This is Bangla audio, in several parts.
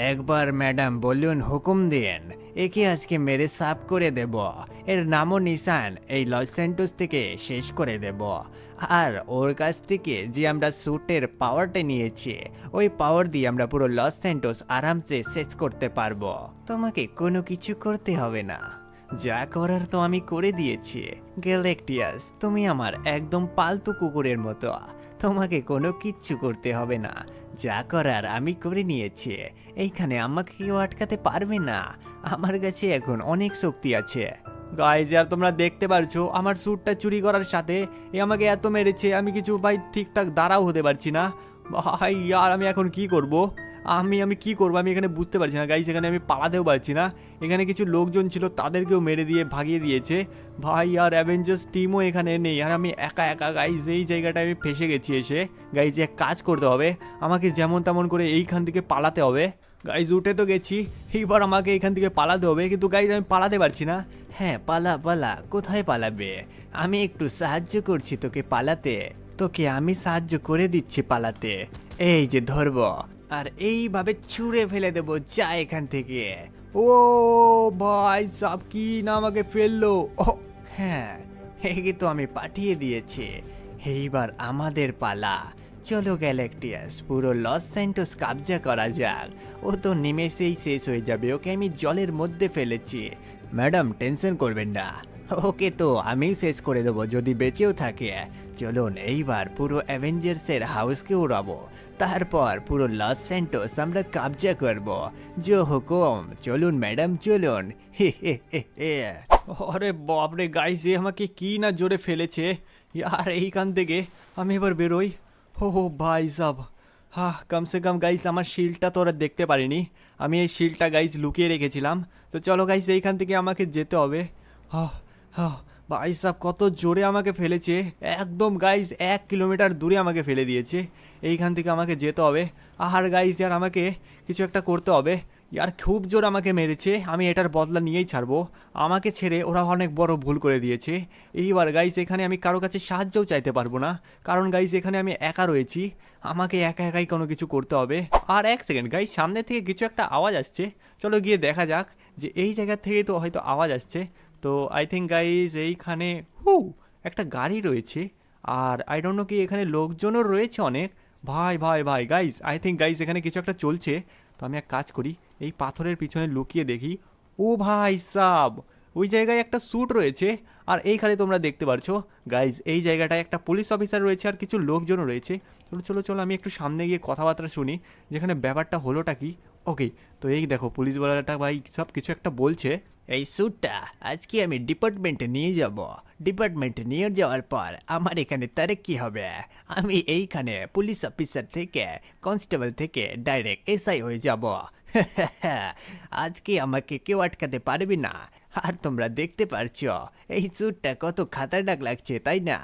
একবার ম্যাডাম বলুন, হুকুম দিন। একে আজকে মেরে সাফ করে দেব। এর নামও নিশান এই লস স্যান্টোস থেকে শেষ করে দেব। আর ওর কাছ থেকে যে আমরা স্যুটের পাওয়ারটা নিয়েছি, ওই পাওয়ার দিয়ে আমরা পুরো লস স্যান্টোস আরামসে শেষ করতে পারবো। তোমাকে কোনো কিছু করতে হবে না, যা করার তো আমি করে দিয়েছি। গ্যালেকটিয়াস, তুমি আমার একদম পালতু কুকুরের মতো। তোমাকে কোনো কিচ্ছু করতে হবে না, যা করার আমি করে নিয়েছি। এইখানে আমাকে কেউ আটকাতে পারবে না, আমার কাছে এখন অনেক শক্তি আছে। গাইজ, আর তোমরা দেখতে পারছো আমার স্যুটটা চুরি করার সাথে এ আমাকে এত মেরেছে, আমি কিছু ভাই ঠিকঠাক দাঁড়াও হতে পারছি না। ভাই আর আমি এখন কি করব? আমি কি করবো আমি এখানে বুঝতে পারছি না গাইজ। এখানে আমি পালাতেও পারছি না। এখানে কিছু লোকজন ছিল, তাদেরকেও মেরে দিয়ে ভাগিয়ে দিয়েছে। ভাই আর অ্যাভেঞ্জার্স টিমও এখানে নেই, আর আমি একা একা গাইজ এই জায়গাটায় আমি ফেসে গেছি এসে। গাইজ এক কাজ করতে হবে, আমাকে যেমন তেমন করে এইখান থেকে পালাতে হবে। গাইজ উঠে তো গেছি, এইবার আমাকে এখান থেকে পালাতে হবে, কিন্তু গাইজ আমি পালাতে পারছি না। হ্যাঁ পালা পালা, কোথায় পালাবে? আমি একটু সাহায্য করছি তোকে পালাতে, তোকে আমি সাহায্য করে দিচ্ছি পালাতে। এই যে ধরবো, আর এইভাবে ছুঁড়ে ফেলে দেবো, যা এখান থেকে। ও ভাই সব কি না আমাকে ফেললো। ও হ্যাঁ, একে তো আমি পাঠিয়ে দিয়েছি। এইবার আমাদের পালা। চলো গ্যালাক্টিয়াস, পুরো লস স্যান্টোস কবজা করা যাক। ও তো নিমেষেই শেষ হয়ে যাবে, ওকে আমি জলের মধ্যে ফেলেছি। ম্যাডাম টেনশন করবেন না, ওকে তো আমি শেষ করে দেবো যদি বেঁচেও থাকে। চলুন এইবার পুরো অ্যাভেঞ্জার্সের হাউসকে উড়াবো, তারপর পুরো লস স্যান্টোস আমরা কবজা করব। জো হুকুম, চলুন ম্যাডাম চলুন। হে হে হে হে। আরে বাপরে গাইস, এ আমাকে কি না জোরে ফেলেছে। আর এইখান থেকে আমি এবার বেরোই। হো হো ভাই সাব, কমসে কম গাইস আমার শিল্ডটা তো ওরা দেখতে পারিনি। আমি এই শিল্ডটা গাইস লুকিয়ে রেখেছিলাম। তো চলো গাইস এইখান থেকে আমাকে যেতে হবে। হ্যাঁ হ্যাঁ, ভাই সাব কত জোরে আমাকে ফেলেছে, একদম গাইস 1 কিলোমিটার দূরে আমাকে ফেলে দিয়েছে। এইখান থেকে আমাকে যেতে হবে। আর গাইস আর আমাকে কিছু একটা করতে হবে। ইয়ার খুব জোর আমাকে মেরেছে, আমি এটার বদলা নিয়েই ছাড়বো। আমাকে ছেড়ে ওরা অনেক বড় ভুল করে দিয়েছে। এইবার গাইস এখানে আমি কারো কাছে সাহায্যও চাইতে পারবো না, কারণ গাইস এখানে আমি একা রয়েছি। আমাকে একা একাই কোনো কিছু করতে হবে। আর এক সেকেন্ড গাইস, সামনে থেকে কিছু একটা আওয়াজ আসছে, চলো গিয়ে দেখা যাক যে এই জায়গা থেকে তো হয়তো আওয়াজ আসছে। তো আই থিঙ্ক গাইস এইখানে একটা গাড়ি রয়েছে, আর আই ডোন্ট নো কি এখানে লোকজনও রয়েছে অনেক। ভাই ভাই ভাই গাইস, আই থিঙ্ক গাইস এখানে কিছু একটা চলছে। তো আমি এক কাজ করি, এই পাথরের পিছনে লুকিয়ে দেখি। ও ভাই সাব, ওই জায়গায় একটা স্যুট রয়েছে। আর এইখানে তোমরা দেখতে পারছো গাইজ, এই জায়গাটায় একটা পুলিশ অফিসার রয়েছে আর কিছু লোকজনও রয়েছে। চলো চলো চলো, আমি একটু সামনে গিয়ে কথাবার্তা শুনি যেখানে ব্যাপারটা হলোটা কি। ওকে, তো এই দেখো পুলিশওয়ালাটা ভাই সব কিছু একটা বলছে। এই স্যুটটা আজকে আমি ডিপার্টমেন্টে নিয়ে যাব। ডিপার্টমেন্টে নিয়ে যাওয়ার পর আমার এখানে তারিখ হবে। আমি এইখানে পুলিশ অফিসার থেকে, কনস্টেবল থেকে ডাইরেক্ট এসআই হয়ে যাব। আজকে আমাকে কেউ আটকাতে পারবে না। আর তোমরা দেখতে পারছো এই স্যুটটা কত খাতারনাক লাগছে, তাই না?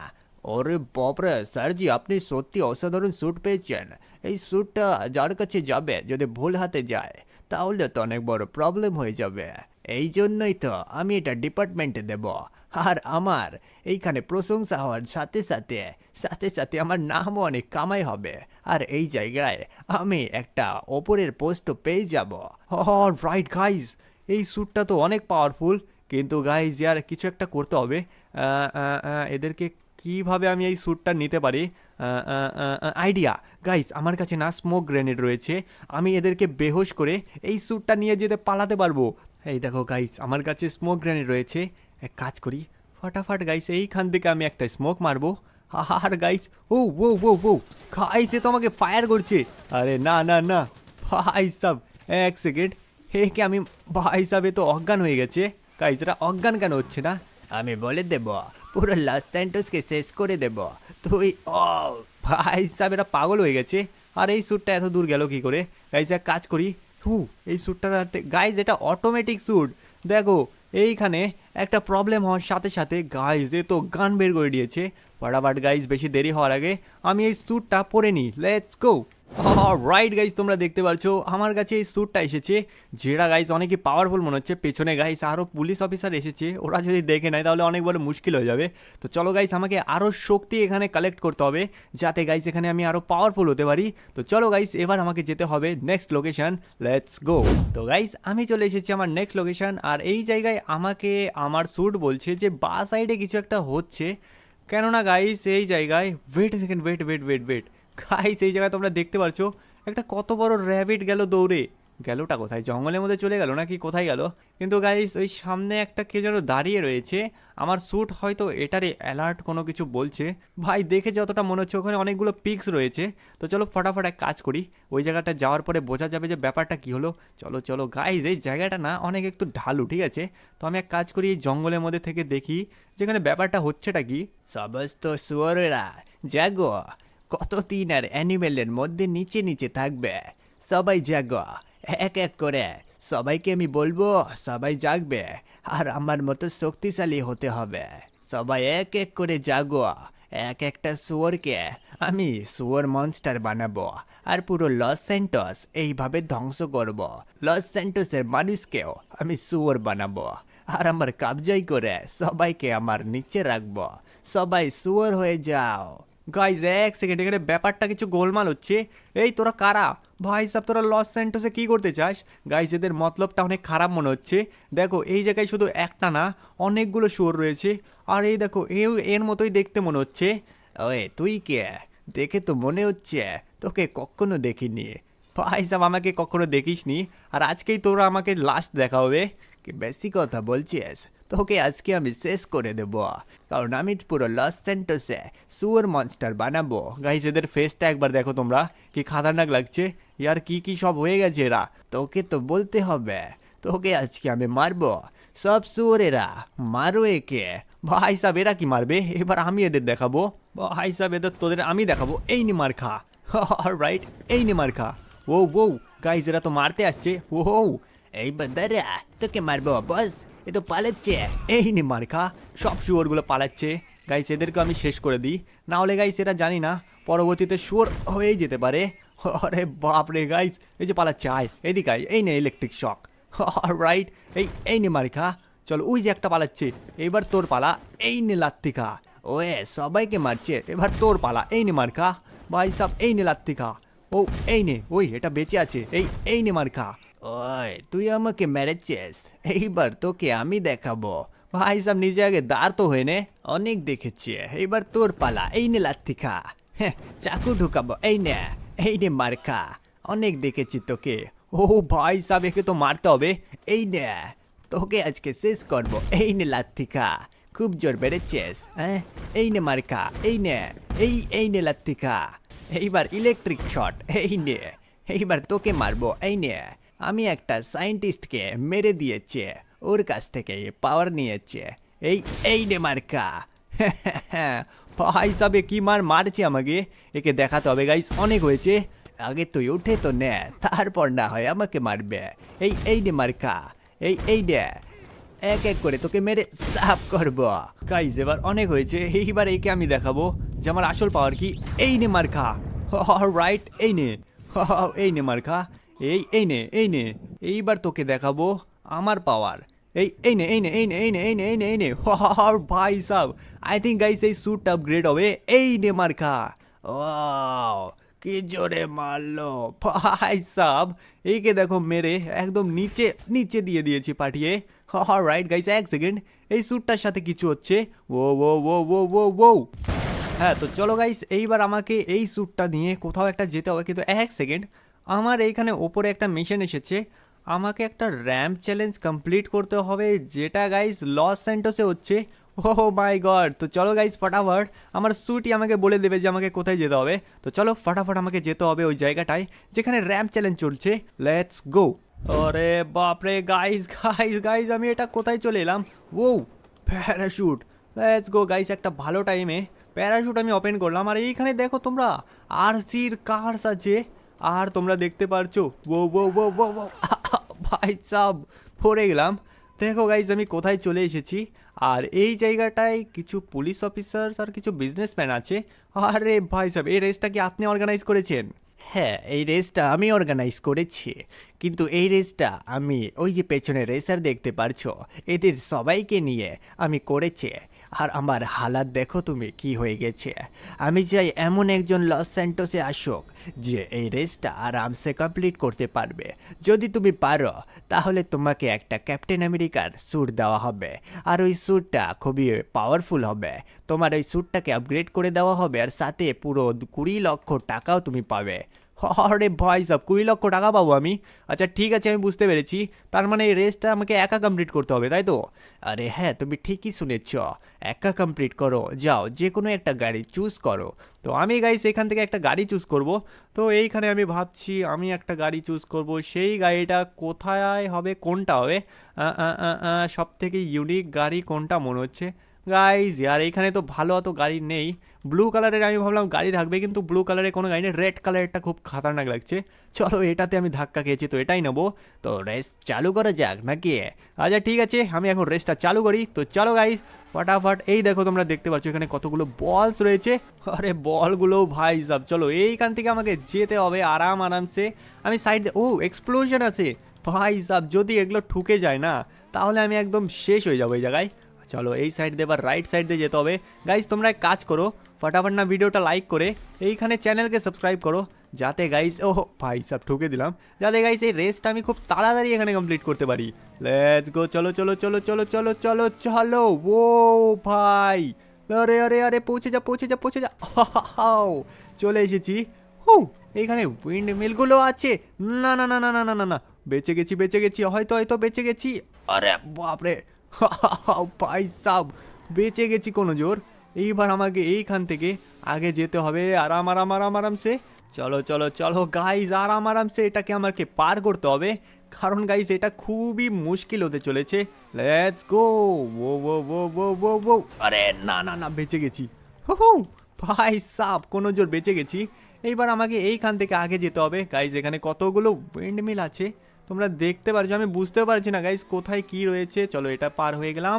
ওরে বাপরে স্যারজি, আপনি সত্যি অসাধারণ স্যুট পেয়েছেন। এই স্যুটটা যার কাছে যাবে যদি ভুল হাতে যায়, তাহলে তো অনেক বড় প্রবলেম হয়ে যাবে। এই জন্যই তো আমি এটা ডিপার্টমেন্টে দেব। আর আমার এইখানে প্রশংসা হওয়ার সাথে সাথে সাথে সাথে আমার নামও অনেক কামাই হবে। আর এই জায়গায় আমি একটা ওপরের পোস্টও পেয়ে যাব। রাইট গাইজ, এই স্যুটটা তো অনেক পাওয়ারফুল, কিন্তু গাইজ ইয়ার কিছু একটা করতে হবে। এদেরকে কিভাবে আমি এই স্যুটটা নিতে পারি? আইডিয়া গাইজ, আমার কাছে না স্মোক গ্রেনেড রয়েছে, আমি এদেরকে বেহোশ করে এই স্যুটটা নিয়ে যেতে পালাতে পারবো। এই দেখো গাইজ, আমার কাছে স্মোক গ্রেনেড রয়েছে। এক কাজ করি, ফটাফট গাইজ এইখান থেকে আমি একটা স্মোক মারবো। আর গাইজ, ও ও ও ও গাইজ, এ তো আমাকে ফায়ার করছে। আরে না না না ভাই সাব, এক সেকেন্ড, হে কে আমি, ভাই সাব এ তো অজ্ঞান হয়ে গেছে। গাইজ এরা অজ্ঞান কেন হচ্ছে না? আমি বলে দেব, পুরো লস স্যান্টোসকে শেষ করে দেব। তুই ও ভাই সাব, এরা পাগল হয়ে গেছে। আর এই স্যুটটা এত দূর গেল কি করে? গাইজ এক কাজ করি, এই স্যুটটা গাইজ এটা অটোমেটিক স্যুট। দেখো এইখানে একটা প্রবলেম হওয়ার সাথে সাথে গাইজ এ তো গান বের করে দিয়েছে। ফটাফট গাইজ, বেশি দেরি হওয়ার আগে আমি এই স্যুটটা পরে নিই, লেটস গো। রাইট গাইস, তোমরা দেখতে পাচ্ছ আমার কাছে এই স্যুটটা এসেছে, যেটা গাইস অনেকই পাওয়ারফুল মনে হচ্ছে। পেছনে গাইস আরও পুলিশ অফিসার এসেছে, ওরা যদি দেখে নেয় তাহলে অনেক বড় মুশকিল হয়ে যাবে। তো চলো গাইস, আমাকে আরও শক্তি এখানে কালেক্ট করতে হবে, যাতে গাইস এখানে আমি আরও পাওয়ারফুল হতে পারি। তো চলো গাইস, এবার আমাকে যেতে হবে নেক্সট লোকেশন, লেটস গো। তো গাইস আমি চলে এসেছি আমার নেক্সট লোকেশন, আর এই জায়গায় আমাকে আমার স্যুট বলছে যে বা সাইডে কিছু একটা হচ্ছে। কেননা গাইস এই জায়গায় wait second, wait wait wait wait guys, এই জায়গায় তোমরা দেখতে পাচ্ছ একটা কত বড় র্যাবিট গেল দৌড়ে। গেলটা কোথায়, জঙ্গলের মধ্যে চলে গেল নাকি কোথায় গেল? কিন্তু গাইস ওই সামনে একটা কে যেন দাঁড়িয়ে রয়েছে, আমার স্যুট হয়তো এটারে অ্যালার্ট কোনো কিছু বলছে। ভাই দেখে যতটা মনে হচ্ছে ওখানে অনেকগুলো পিক্স রয়েছে। তো চলো ফটাফট এক কাজ করি, ওই জায়গাটা যাওয়ার পরে বোঝা যাবে যে ব্যাপারটা কি হলো। চলো চলো গাইস, এই জায়গাটা না অনেক একটু ঢালু, ঠিক আছে? তো আমি এক কাজ করি, এই জঙ্গলের মধ্যে থেকে দেখি যেখানে ব্যাপারটা হচ্ছেটা কি। সমস্ত শুয়োরেরা জাগো, কতদিন আর অ্যানিমেলের মধ্যে নিচে নিচে থাকবে? সবাই জাগো, এক এক করে সবাইকে আমি বলবো, সবাই জাগবে, আর আমার মতো শক্তিশালী হতে হবে। সবাই এক এক করে জাগো, এক একটা শুয়োরকে আমি শুয়োর মনস্টার বানাবো, আর পুরো লস স্যান্টোস এইভাবে ধ্বংস করব। লস স্যান্টোসের মানুষকেও আমি শুয়োর বানাবো, আর আমার কাবজাই করে সবাইকে আমার নিচে রাখবো। সবাই শুয়োর হয়ে যাও। গাইজ এক সেকেন্ড, এখানে ব্যাপারটা কিছু গোলমাল হচ্ছে। এই তোরা কারা ভাই সাহেব, তোরা লস স্যান্টোসে কি করতে চাস? গাইজ এদের মতলবটা অনেক খারাপ মনে হচ্ছে। দেখো এই জায়গায় শুধু একটা না, অনেকগুলো শুয়োর রয়েছে, আর এই দেখো এর মতোই দেখতে মনে হচ্ছে। ওই তুই কে? দেখে তো মনে হচ্ছে তোকে কখনো দেখিনি। ভাই সাহেব আমাকে কখনো দেখিসনি, আর আজকেই তোরা আমাকে লাস্ট দেখা হবে। কি বেশি কথা বলছিস? তোকে আজকে আমি শেষ করে দেব, কারণ আমি পুরো লস স্যান্টোসে সুয়ার মনস্টার বানাবো। গাইজ এদের ফেসটা একবার দেখো তোমরা, কি খাতারনাক লাগছে। ইয়ার কি কি সব হয়ে গেছে এরা। তোকে তো বলতে হবে, তোকে আজকে আমি মারবো। সব সুয়ারেরা মারো একে। ভাই সাহেব এরা কি মারবে? এবার আমি এদের দেখাবো। ভাই সাহেব এদের তোদের আমি দেখাবো। এই নে মার খা। রাইট, এই নে মার খা। ও ও গাইজ এরা তো মারতে আসছে। ও এই বাদারা তোকে মারবো বস, এ তো পালাচ্ছে। এই নে মার খা। সব শুয়োরগুলো পালাচ্ছে। গাইস এদেরকে আমি শেষ করে দিই, না হলে গাইস এরা জানি না পরবর্তীতে শুয়োর হয়েই যেতে পারে। আরে বাপ রে গাইস, এই যে পালাচ্ছে, আয় এদিকে আয়, এই নে ইলেকট্রিক শক। রাইট, এই নে মার খা। চলো ওই যে একটা পালাচ্ছে, এবার তোর পালা। এই নে লাত্তি খা। ওয়ে সবাইকে মারছে। এবার তোর পালা, এই নে মার খা। ভাই সাব এই নে লাত্তি খা। ও এই নে, ওই এটা বেঁচে আছে, এই নে মার খা। ওই তুই আমাকে মেরেছিস, এইবার তোকে আমি দেখাবো। ভাই সাব নিজে আগে দাঁড় তো হয়ে নে। অনেক দেখেছি, এইবার তোর পালা। এই নে লাত্তি খা। হ্যাঁ, চাকু ঢুকাবো। এই নে মার খা। অনেক দেখেছি তোকে। ও ভাই সাব একে তো মারতে হবে। এই নে, তোকে আজকে শেষ করবো। এই নে লাত্তি খা। খুব জোর বেড়েছিস, হ্যাঁ? এই নে মার খা। এই নে লাত্তি খা। এইবার ইলেকট্রিক শট। এইবার তোকে মারবো। এই নে, আমি একটা সায়েন্টিস্টকে মেরে দিয়েছে, ওর কাছ থেকে পাওয়ার নিয়েছে। এই নে মার খা। ভাই সাবে কি মারছে আমাকে, একে দেখাতে হবে গাইস, অনেক হয়েছে। আগে তুই উঠে তো নে, তারপর না হয় আমাকে মারবে। এই নে মার খা। এই নে, এক এক করে তোকে মেরে সাফ করবো। গাইস এবার অনেক হয়েছে, এইবার একে আমি দেখাবো যে আমার আসল পাওয়ার কি। এই নে মার খা। রাইট, এই নে মার খা। এই নে, এইবার তোকে দেখাবো আমার পাওয়ার। এই নে। ভাই সাব, আই থিঙ্ক গাইস এই স্যুটটা আপগ্রেড হবে। এই নে মার খা। ও কি জোরে মারলো! ভাই সাব এইকে দেখো মেরে একদম নিচে নিচে দিয়ে দিয়েছি পাঠিয়ে। রাইট গাইস, এক সেকেন্ড, এই স্যুটটার সাথে কিছু হচ্ছে। ও। হ্যাঁ তো চলো গাইস, এইবার আমাকে এই স্যুটটা নিয়ে কোথাও একটা যেতে হবে। কিন্তু এক সেকেন্ড, আমার এইখানে ওপরে একটা মিশন এসেছে, আমাকে একটা র্যাম্প চ্যালেঞ্জ কমপ্লিট করতে হবে, যেটা গাইস লস স্যান্টোসে হচ্ছে। ও মাই গড! তো চলো গাইস ফটাফট, আমার স্যুটই আমাকে বলে দেবে যে আমাকে কোথায় যেতে হবে। তো চলো ফটাফট আমাকে যেতে হবে ওই জায়গাটায় যেখানে র্যাম্প চ্যালেঞ্জ চলছে। Let's go. আরে বাপরে গাইস, আমি এটা কোথায় চলে এলাম? ও প্যারাশুট। লেটস গো গাইস, একটা ভালো টাইমে প্যারাশুট আমি ওপেন করলাম, আর এইখানে দেখো তোমরা আরসির কার্স আছে, আর তোমরা দেখতে পারছো ও ভাই সাব পড়ে গেলাম। দেখো গাইজ আমি কোথায় চলে এসেছি, আর এই জায়গাটায় কিছু পুলিশ অফিসার্স আর কিছু বিজনেসম্যান আছে। আরে ভাই সাহেব, এই রেসটা কি আপনি অর্গানাইজ করেছেন? হ্যাঁ, এই রেসটা আমি অর্গানাইজ করেছি, কিন্তু এই রেসটা আমি ওই যে পেছনে রেসার দেখতে পারছো এদের সবাইকে নিয়ে আমি করেছি। আর আমার হালাত দেখো তুমি কি হয়ে গেছে। আমি চাই এমন একজন লস স্যান্টোসে আসুক যে এই রেসটা আরামসে কমপ্লিট করতে পারবে। যদি তুমি পারো তাহলে তোমাকে একটা ক্যাপ্টেন আমেরিকার স্যুট দেওয়া হবে, আর ওই স্যুটটা খুবই পাওয়ারফুল হবে। তোমার ওই স্যুটটাকে আপগ্রেড করে দেওয়া হবে, আর সাথে পুরো 20 লক্ষ টাকাও তুমি পাবে। আরে ভাই সব 20 লক্ষ টাকা পাবো আমি? আচ্ছা ঠিক আছে, আমি বুঝতে পেরেছি। তার মানে এই রেসটা আমাকে একা কমপ্লিট করতে হবে, তাই তো? আরে হ্যাঁ, তুমি ঠিকই শুনেছ, একা কমপ্লিট করো। যাও যে কোনো একটা গাড়ি চুজ করো। তো আমি গাইস এখান থেকে একটা গাড়ি চুজ করব। তো এইখানে আমি ভাবছি আমি একটা গাড়ি চুজ করব। সেই গাড়িটা কোথায় হবে, কোনটা হবে? সব থেকে ইউনিক গাড়ি কোনটা মনে হচ্ছে গাইজ? আর এইখানে তো ভালো অত গাড়ি নেই। ব্লু কালারের আমি ভাবলাম গাড়ি থাকবে, কিন্তু ব্লু কালারে কোনো গাড়ি নেই। রেড কালারটা খুব খাতারনাক লাগছে। চলো এটাতে আমি ধাক্কা খেয়েছি, তো এটাই নেবো। তো রেস চালু করা যাক নাকি? আচ্ছা ঠিক আছে, আমি এখন রেসটা চালু করি। তো চলো গাইজ ফটাফট। এই দেখো তোমরা দেখতে পাচ্ছ এখানে কতগুলো বলস রয়েছে। আরে বলগুলো ভাই সব, চলো এইখান থেকে আমাকে যেতে হবে আরামসে। আমি সাইড, ও এক্সপ্লোশন আছে ভাই সাব। যদি এগুলো ঠুকে যায় না তাহলে আমি একদম শেষ হয়ে যাবো এই জায়গায়। চলো এই সাইড দিয়ে, এবার রাইট সাইড দিয়ে যেতে হবে। গাইজ তোমরা এক কাজ করো, ফটাফট না ভিডিওটা লাইক করে এইখানে চ্যানেলকে সাবস্ক্রাইব করো, যাতে গাইজ, ও ভাই সব ঠুকে দিলাম, যাতে গাইজ এই রেসটা আমি খুব তাড়াতাড়ি এখানে কমপ্লিট করতে পারি। লেটস গো, চলো চলো চলো চলো চলো চলো চলো। ও ভাই, আরে আরে আরে পৌঁছে যা পৌঁছে যা পৌঁছে যা। চলে এসেছি। হু, এইখানে উইন্ড মিলগুলো আছে। না না না না না না না না, বেঁচে গেছি বেঁচে গেছি, হয়তো হয়তো বেঁচে গেছি। আরে বাপরে, ভাই সাব বেঁচে গেছি কোনো জোর। এইবার আমাকে এইখান থেকে আগে যেতে হবে আরামসে। চলো চলো চলো গাইজ, আরামসে এটাকে আমাকে পার করতে হবে, কারণ গাইজ এটা খুবই মুশকিল হতে চলেছে। Let's go. ও ও ও ও ও ও, আরে না না না, বেঁচে গেছি। হু, ভাই সাব কোনো জোর বেঁচে গেছি। এইবার আমাকে এইখান থেকে আগে যেতে হবে। গাইজ এখানে কতগুলো উইন্ডমিল আছে তোমরা দেখতে পারছো, আমি বুঝতেও পারছি না গাইস কোথায় কি রয়েছে। চলো এটা পার হয়ে গেলাম।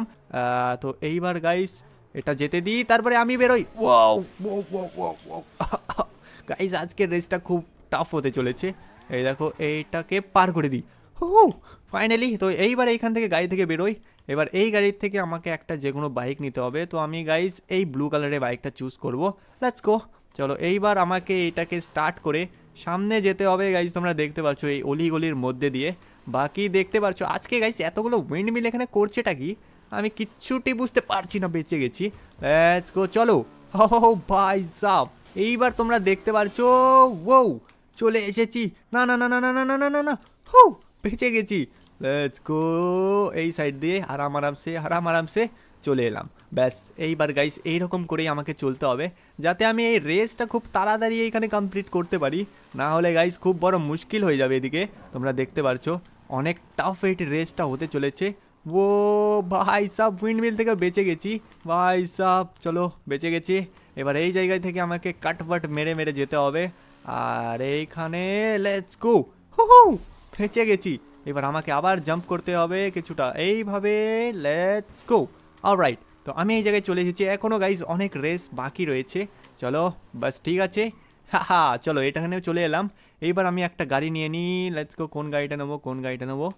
তো এইবার গাইস এটা যেতে দিই, তারপরে আমি বেরোই। ওয়াও গাইস আজকের রেসটা খুব টাফ হতে চলেছে। এই দেখো এইটাকে পার করে দিই। ফাইনালি। তো এইবার এইখান থেকে গাড়ি থেকে বেরোই। এবার এই গাড়ির থেকে আমাকে একটা যে কোনো বাইক নিতে হবে। তো আমি গাইস এই ব্লু কালারের বাইকটা চুজ করব। Let's go. চলো এইবার আমাকে এটাকে স্টার্ট করে সামনে যেতে হবে। গাইজ তোমরা দেখতে পাচ্ছ এই অলিগলির মধ্যে দিয়ে। বাকি দেখতে পাচ্ছ আজকে গাইজ এতগুলো উইন্ডমিল এখানে করছেটা কি আমি কিচ্ছুটি বুঝতে পারছি না। বেঁচে গেছি। লেটস গো, চলো। ও ভাই সাব, এইবার তোমরা দেখতে পাচ্ছ, ও চলে এসেছি। না না না না না না না না না না, হু, বেঁচে গেছি। লেটস গো, এই সাইড দিয়ে আরামসে চলে এলাম। ব্যাস এইবার গাইস এইরকম করেই আমাকে চলতে হবে, যাতে আমি এই রেসটা খুব তাড়াতাড়ি এইখানে কমপ্লিট করতে পারি। না হলে গাইস খুব বড় মুশকিল হয়ে যাবে। এদিকে তোমরা দেখতে পারছো অনেক টাফ এই রেসটা হতে চলেছে। ও ভাই সাব, উইন্ডমিল থেকে বেঁচে গেছি ভাই সাব। চলো বেঁচে গেছি। এবার এই জায়গায় থেকে আমাকে কাটবাট মেরে মেরে যেতে হবে। আর এইখানে লেটস গো, হু, বেঁচে গেছি। এবার আমাকে আবার জাম্প করতে হবে কিছুটা এইভাবে। Let's go. অলরাইট, তো আমি এই জায়গায় চলে এসেছি। এখনও গাইজ অনেক রেস বাকি রয়েছে। চলো বাস ঠিক আছে। হা, চলো এটাখানেও চলে এলাম। এইবার আমি একটা গাড়ি নিয়ে নিই। লেটস গো, কোন গাড়িটা নেবো?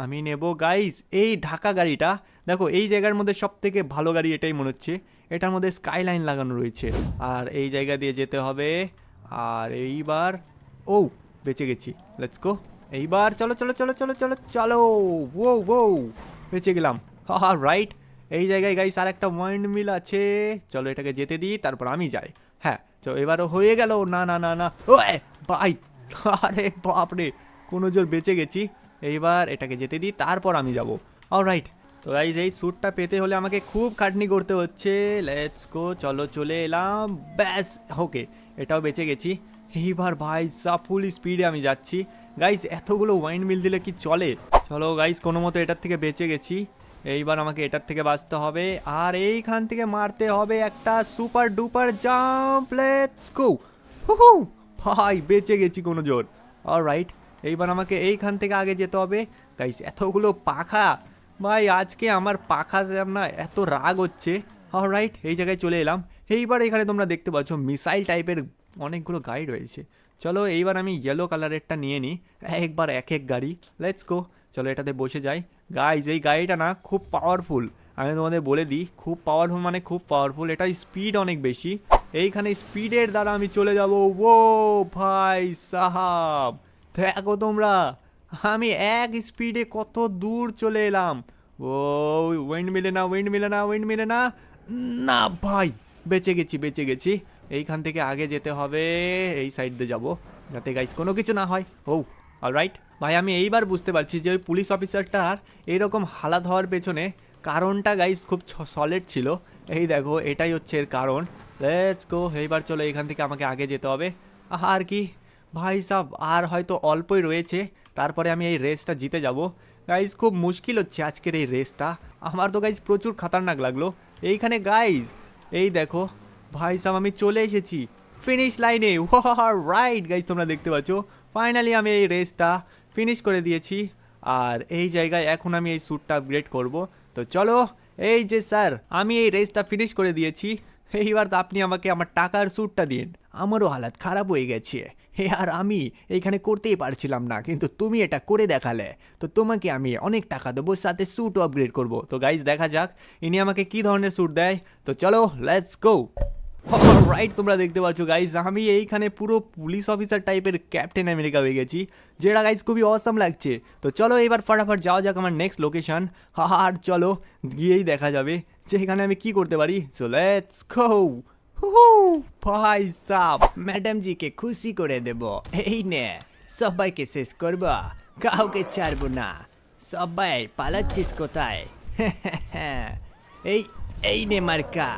আমি নেব গাইজ এই ঢাকা গাড়িটা। দেখো এই জায়গার মধ্যে সব থেকে ভালো গাড়ি এটাই মনে হচ্ছে। এটার মধ্যে স্কাইলাইন লাগানো রয়েছে, আর এই জায়গা দিয়ে যেতে হবে। আর এইবার, ও বেঁচে গেছি। Let's go. এইবার চলো চলো চলো চলো চলো চলো। ও বেঁচে গেলাম। রাইট, এই জায়গায় গাইস আর একটা ওয়াইন্ড মিল আছে। চলো এটাকে যেতে দিই, তারপর আমি যাই। হ্যাঁ, তো এবারও হয়ে গেল। না না না না, ও ভাই, আরে বাপরে, কোনো জোর বেঁচে গেছি। এইবার এটাকে যেতে দিই, তারপর আমি যাব। অলরাইট, তো গাইস এই স্যুটটা পেতে হলে আমাকে খুব খাটনি করতে হচ্ছে। লেটস গো, চলো চলে এলাম। ব্যাস, ওকে, এটাও বেঁচে গেছি। এইবার ভাই সাব ফুল স্পিডে আমি যাচ্ছি। গাইস এতগুলো ওয়াইন্ড মিল দিলে কি চলে? চলো গাইস কোনো মতো এটার থেকে বেঁচে গেছি। এইবার আমাকে এটার থেকে বাঁচতে হবে, আর এইখান থেকে মারতে হবে একটা super duper jump. Let's go. হু, ভাই বেঁচে গেছি কোনো জোর। অলরাইট, এইবার আমাকে এইখান থেকে আগে যেতে হবে। গাইস এতগুলো পাখা, ভাই আজকে আমার পাখা না এত রাগ হচ্ছে। অলরাইট, এই জায়গায় চলে এলাম। এইবার এখানে তোমরা দেখতে পাচ্ছ মিসাইল টাইপের অনেকগুলো গাড়ি রয়েছে। চলো এইবার আমি ইয়েলো কালারেরটা নিয়ে নিই, একবার এক এক গাড়ি। লেটস গো, চলো এটাতে বসে যাই। গাইজ এই গাড়িটা না খুব পাওয়ারফুল, আমি তোমাদের বলে দিই, খুব পাওয়ারফুল মানে খুব পাওয়ারফুল। এটা স্পিড অনেক বেশি, এইখানে স্পিডের দ্বারা আমি চলে যাব। ও ভাই সাহাব, দেখো তোমরা আমি এক স্পিডে কত দূর চলে এলাম। ও উইন্ড মিলে না, উইন্ড মিলে না, উইন্ড মিলে না, না ভাই বেঁচে গেছি, বেঁচে গেছি। এইখান থেকে আগে যেতে হবে, এই সাইড দিয়ে যাবো যাতে গাইস কোনো কিছু না হয়। ও অলরাইট ভাই, আমি এইবার বুঝতে পারছি যে ওই পুলিশ অফিসারটার এইরকম হালাত হওয়ার পেছনে কারণটা গাইস খুব সলিড ছিল। এই দেখো এটাই হচ্ছে এর কারণ। লেটস গো, এইবার চলো এখান থেকে আমাকে আগে যেতে হবে। আর কি ভাই সাব, আর হয়তো অল্পই রয়েছে, তারপরে আমি এই রেসটা জিতে যাব। গাইজ খুব মুশকিল হচ্ছে আজকের এই রেসটা, আমার তো গাইজ প্রচুর খাতারনাক লাগলো। এইখানে গাইজ এই দেখো ভাই সাব, আমি চলে এসেছি ফিনিশ লাইনে। রাইট গাইজ, তোমরা দেখতে পাচ্ছ ফাইনালি আমি এই রেসটা ফিনিশ করে দিয়েছি। আর এই জায়গায় এখন আমি এই স্যুটটা আপগ্রেড করব। তো চলো, এই যে স্যার আমি এই রেসটা ফিনিশ করে দিয়েছি, এইবার তো আপনি আমাকে আমার টাকার স্যুটটা দিন। আমারও হালাত খারাপ হয়ে গেছে, আর আমি এইখানে করতেই পারছিলাম না, কিন্তু তুমি এটা করে দেখালে, তো তোমাকে আমি অনেক টাকা দেবো, সাথে স্যুটও আপগ্রেড করব। তো গাইজ দেখা যাক ইনি আমাকে কি ধরনের স্যুট দেয়। তো চলো লেটস গো। রাইট, তোমরা দেখতে পাচ্ছ গাইজ আমি এইখানে পুরো পুলিশ অফিসার টাইপের ক্যাপ্টেন আমেরিকা হয়ে গেছি, যেটা গাইজ খুবই অসাম লাগছে। তো চলো এবার ফটাফট যাওয়া যাক আমার নেক্সট লোকেশন। আর চলো গিয়েই দেখা যাবে যে এখানে আমি কি করতে পারি। So let's go. ভাই সাব, ম্যাডাম জিকে খুশি করে দেব, এই নে সবাইকে শেষ করব, কাউকে ছাড়বো না। সবাই পালাচ্ছিস কোথায়? এই এই নে মার্কা,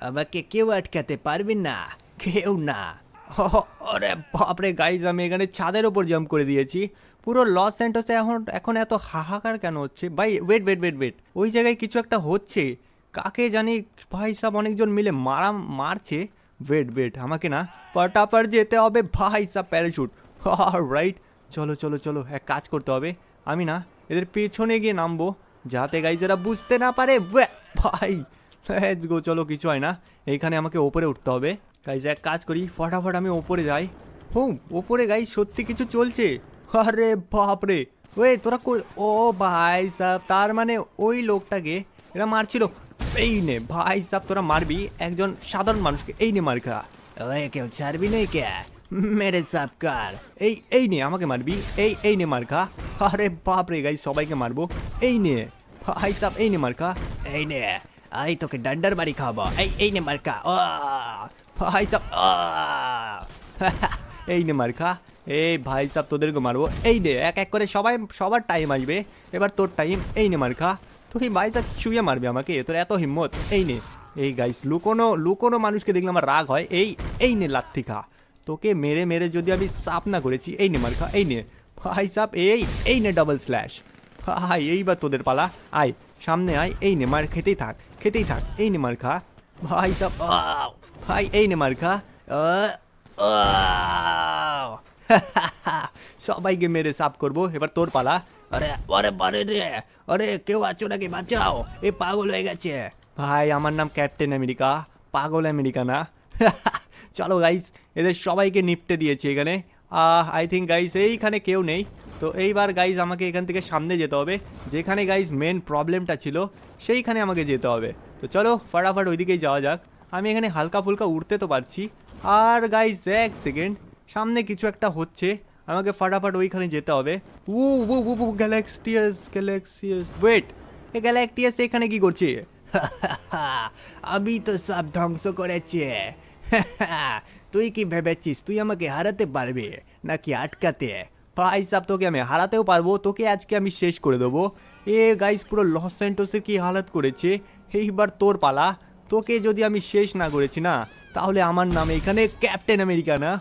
আমাকে কেউ আটকাতে পারবে না, কেউ না। আরে বাপরে গাইজ, আমি এখানে ছাদের ওপর জাম্প করে দিয়েছি। পুরো লস স্যান্টোসে এখন এত হাহাকার কেন হচ্ছে ভাই? ওয়েট ওয়েট ওয়েট ওয়েট, ওই জায়গায় কিছু একটা হচ্ছে, কাকে জানি ভাই সব অনেকজন মিলে মারছে। ওয়েট ওয়েট, আমাকে না ফটাফট যেতে হবে ভাই সাব, প্যারাশুট। রাইট, চলো চলো চলো, এক কাজ করতে হবে, আমি না এদের পেছনে গিয়ে নামবো যাতে গাইজ এরা বুঝতে না পারে। ভাই লেটস গো, চলো কিছু হয় না, এইখানে আমাকে ওপরে উঠতে হবে। গাইজ এক কাজ করি, ফটাফট আমি ওপরে যাই। ওপরে গাইজ সত্যি কিছু চলছে। আরে বাপরে, ওয়ে তোরা ও ভাই সাব, তার মানে ওই লোকটাকে এরা মারছিল। এই নে ভাই সাব, তোরা মারবি একজন সাধারণ মানুষকে, এই নে মার খা। ওই কেউ ছাড়বি নাই কে? মেরে সাব কার। এই নে আমাকে মারবি, এই নে মার খা। আরে বাপরে গাইজ সবাইকে মারবো, এই নে ভাই সাব, এই নে মার খা। এই নে, এই তোকে ডান্ডার বাড়ি খাবো, এই নে মার্কা। ও ভাই সাব, এই নে মার খা। এই ভাই সাব তোদেরকে মারবো, এই নে এক এক করে সবার টাইম আসবে, এবার তোর টাইম, এই নে মার খা। তুই ভাই সাব শুয়ে মারবে আমাকে, তোর এত হিম্মত? এই নে। এই গাইস লুকোনো মানুষকে দেখলে আমার রাগ হয়। এই নে লাথি খা, তোকে মেরে মেরে যদি আমি সাপ না করেছি, এই নে মার খা, এই নে ভাই সাব, এই নে ডাবল স্ল্যাশ। ভাই এইবার তোদের পালা, আয় সামনে আয়, এই নে মার, খেতেই থাক খেতেই থাক, এই নে মার খা ভাই সাব। ভাই এই নে মার খা। সবাইকে মেরে সাফ করবো, এবার তোর পালা। আরে আরে বারে রে, আরে কেউ আছো নাকি? বাঁচাও, এ পাগল হয়ে গেছে। ভাই আমার নাম ক্যাপ্টেন আমেরিকা, পাগল আমেরিকা না। চলো গাইস, এদের সবাইকে নিপটে দিয়েছি এখানে। আই থিঙ্ক গাইস এইখানে কেউ নেই। তো এইবার গাইস আমাকে এখান থেকে সামনে যেতে হবে, যেখানে গাইস মেন প্রবলেমটা ছিল সেইখানে আমাকে যেতে হবে। তো চলো ফটাফট ওইদিকেই যাওয়া যাক। আমি এখানে হালকা ফুলকা উঠতে তো পারছি। আর গাইস এক সেকেন্ড, সামনে কিছু একটা হচ্ছে, আমাকে ফটাফট ওইখানে যেতে হবে। গ্যালাক্সিয়াস ওয়েট, এ গ্যালাক্টিয়াস এখানে কি করছে? আমি তো সব ধ্বংস করেছি। তুই কি ভেবেছিস তুই আমাকে হারাতে পারবি নাকি আটকাতে? ভাই সাব তোকে আমি হারাতেও পারবো, তোকে আজকে আমি শেষ করে দেবো। এ গাইস পুরো লস স্যান্টোসের কি হালাত করেছে। এইবার তোর পালা, তোকে যদি আমি শেষ না করেছি না, তাহলে আমার নাম এখানে ক্যাপ্টেন আমেরিকা না।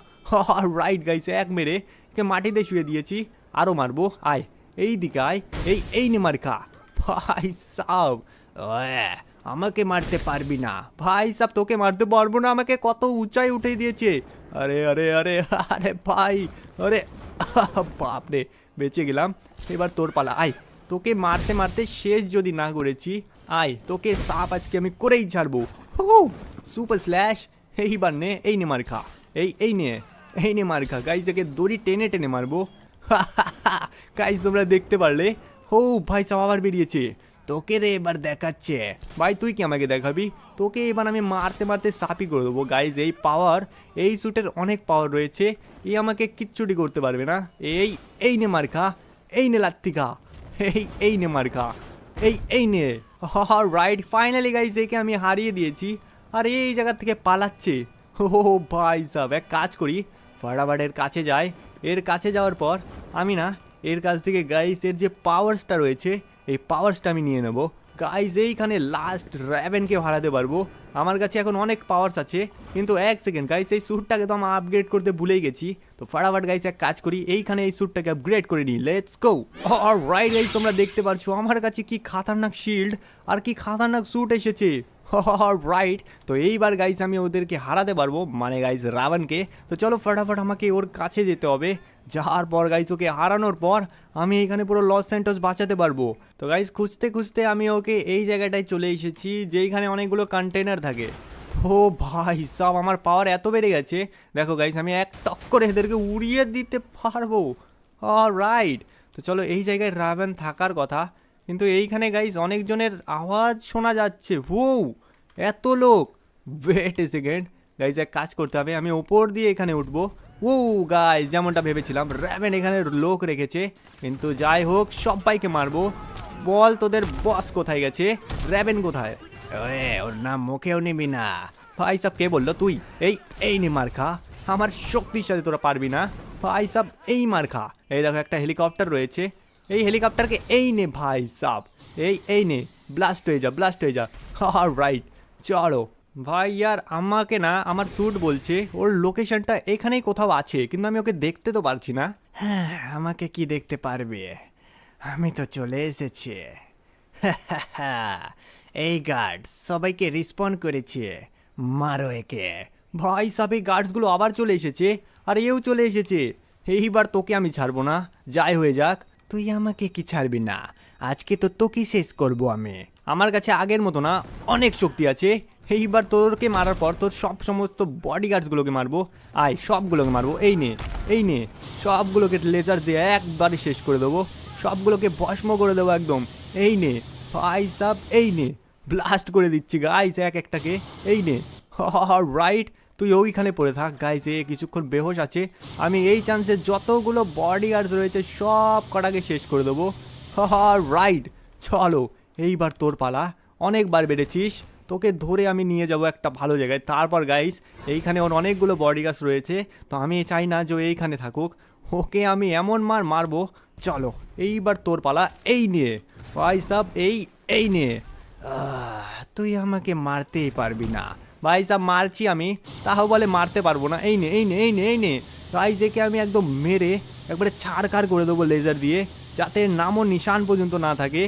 রাইট গাইস, এক মেরে কে মাটিতে শুয়ে দিয়েছি, আরও মারবো। আয় এই দিকে আয়, এই নে মার খা। ভাই সাব, আমাকে মারতে পারবি না। ভাই সাব তোকে মারতে পারবো না, আমাকে কত উঁচাই উঠে দিয়েছে। আরে আরে আরে আরে ভাই, আরে বাপরে, বেঁচে গেলাম। এবার তোর পালা, আয় তোকে মারতে মারতে শেষ যদি না করেছি, আয় তোকে সাপ আজকে আমি করেই ছাড়বো। সুপার স্ল্যাশ, এইবার নে, এই নে মার খা। এই নে মার খা গাইজ, একে দড়ি টেনে টেনে মারবো। গাইজ তোমরা দেখতে পারলে, ও ভাই সব আবার বেরিয়েছে। তোকে রে এবার দেখাচ্ছে। ভাই তুই কি আমাকে দেখাবি? তোকে এবার আমি মারতে মারতে সাপি করে দেবো। গাইজ এই পাওয়ার, এই স্যুটের অনেক পাওয়ার রয়েছে, এই আমাকে কিচ্ছুটি করতে পারবে না। এই নে মার খা, এই নে লাত্তি খা, এই নে মার খা, এই নে। রাইট, ফাইনালি গাইজ একে আমি হারিয়ে দিয়েছি। আর এই জায়গা থেকে পালাচ্ছে। ও ভাই সাব, এক কাজ করি, ফটাফট এর কাছে যাই। এর কাছে যাওয়ার পর আমি না এর কাছ থেকে গাইজ এর যে পাওয়ার্সটা রয়েছে, এই পাওয়ার্সটা আমি নিয়ে নেবো। গাইজ এইখানে লাস্ট র্যাভেনকে হারাতে পারবো। আমার কাছে এখন অনেক পাওয়ার্স আছে, কিন্তু এক সেকেন্ড গাইজ, এই স্যুটটাকে তো আমি আপগ্রেড করতে ভুলেই গেছি। তো ফটাফট গাইজ এক কাজ করি, এইখানে এই স্যুটটাকে আপগ্রেড করে নিই। Let's go. রাইট গাইজ, তোমরা দেখতে পাচ্ছ আমার কাছে কি খাতারনাক শিল্ড আর কি খাতারনাক স্যুট এসেছে। রাইট, তো এইবার গাইজ আমি ওদেরকে হারাতে পারবো, মানে গাইজ রাবণকে। তো চলো ফটাফট আমাকে ওর কাছে যেতে হবে। যাওয়ার পর গাইজ ওকে হারানোর পর আমি এখানে পুরো লস স্যান্টোস বাঁচাতে পারবো। তো গাইজ খুঁজতে খুঁজতে আমি ওকে এই জায়গাটায় চলে এসেছি, যেইখানে অনেকগুলো কন্টেনার থাকে। ও ভাই সব, আমার পাওয়ার এত বেড়ে গেছে। দেখো গাইজ, আমি এক টক করে এদেরকে উড়িয়ে দিতে পারবো। রাইট, তো চলো, এই জায়গায় রাবণ থাকার কথা, কিন্তু এইখানে গাইজ অনেকজনের আওয়াজ শোনা যাচ্ছে। এত লোক। ওয়েট এ সেকেন্ড গাইজ, এক কাজ করতে হবে, আমি ওপর দিয়ে এখানে উঠবো। গাইজ যেমনটা ভেবেছিলাম, রাবণ এখানে লোক রেখেছে, কিন্তু যাই হোক সবাইকে মারবো। বল তোদের বস কোথায় গেছে? রাবণ কোথায়? ওর নাম মুখেও নিবি না। ভাই সাব, কে বললো তুই? এই নে মার খা, আমার শক্তির সাথে তোরা পারবি না। ভাই সাব, এই মার খা। এই দেখো একটা হেলিকপ্টার রয়েছে, এই হেলিকপ্টারকে এই নে ভাই সাব, এই নে, ব্লাস্ট হয়ে যা। রাইট, চলো ভাই। ইয়ার আমাকে না আমার স্যুট বলছে ওর লোকেশনটা এখানেই কোথাও আছে, কিন্তু আমি ওকে দেখতে তো পারছি না। হ্যাঁ, আমাকে কি দেখতে পারবে? আমি তো চলে এসেছি। এই গার্ড সবাইকে রিসপন্ড করেছে, মারো একে। ভাই সাব, এই গার্ডসগুলো আবার চলে এসেছে, আর এও চলে এসেছে। এইবার তোকে আমি ছাড়বো না, যাই হয়ে যাক। তুই আমাকে কি ছাড়বি না? আজকে তো তোকে শেষ করবো আমি। আমার কাছে আগের মতো না, অনেক শক্তি আছে। এইবার তোরকে মারার পর তোর সমস্ত বডিগার্ডসগুলোকে মারবো। আয়, সবগুলোকে মারবো। এই নে সবগুলোকে লেজার দিয়ে একবারই শেষ করে দেবো, সবগুলোকে ভস্ম করে দেবো একদম। এই নে ভাই সাব, এই নে, ব্লাস্ট করে দিচ্ছি গাইস এক একটাকে। এই নে। রাইট, তুই ওইখানে পড়ে থাক গাইস, এ কিছুক্ষণ বেহোশ আছে। আমি এই চান্সে যতগুলো বডিগার্ডস রয়েছে সব কটাকে শেষ করে দেবো। রাইট, চলো এইবার তোর পালা। অনেকবার বেড়েছিস, তোকে ধরে আমি নিয়ে যাব একটা ভালো জায়গায়। তারপর গাইস, এইখানে ওর অনেকগুলো বডিগার্ডস রয়েছে, তো আমি চাই না যে ও এইখানে থাকুক। ওকে আমি এমন মারবো। চলো এইবার তোর পালা। এই নিয়ে ভাই সাব, এই নিয়ে। তুই আমাকে মারতেই পারবি না। ভাই সাব, মারছি আমি, তাও বলে মারতে পারবো না। এই নে গাইস, একে আমি একদম মেরে একবারে ছাড়খাড় করে দেবো লেজার দিয়ে, যাতে নামও নিশান পর্যন্ত না থাকে।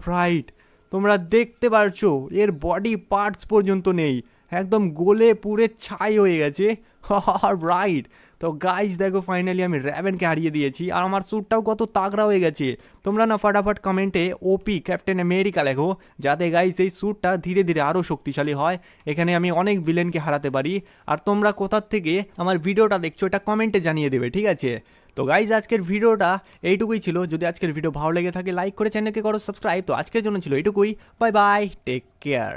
রাইট, তোমরা দেখতে পারছো এর বডি পার্টস পর্যন্ত নেই, একদম গলে পুড়ে ছাই হয়ে গেছে। রাইট, তো গাইজ দেখো ফাইনালি আমি রাবণকে হারিয়ে দিয়েছি, আর আমার স্যুটটাও কত তাগড়া হয়ে গেছে। তোমরা না ফটাফট কমেন্টে ওপি ক্যাপ্টেন আমেরিকা লেখো, যাতে গাইজ এই স্যুটটা ধীরে ধীরে আরও শক্তিশালী হয়, এখানে আমি অনেক ভিলেনকে হারাতে পারি। আর তোমরা কোথার থেকে আমার ভিডিওটা দেখছো এটা কমেন্টে জানিয়ে দেবে, ঠিক আছে? তো গাইজ আজকের ভিডিওটা এইটুকুই ছিল। যদি আজকের ভিডিও ভালো লেগে থাকে লাইক করে চ্যানেলকে করো সাবস্ক্রাইব। তো আজকের জন্য ছিল এইটুকুই। Bye bye, take care.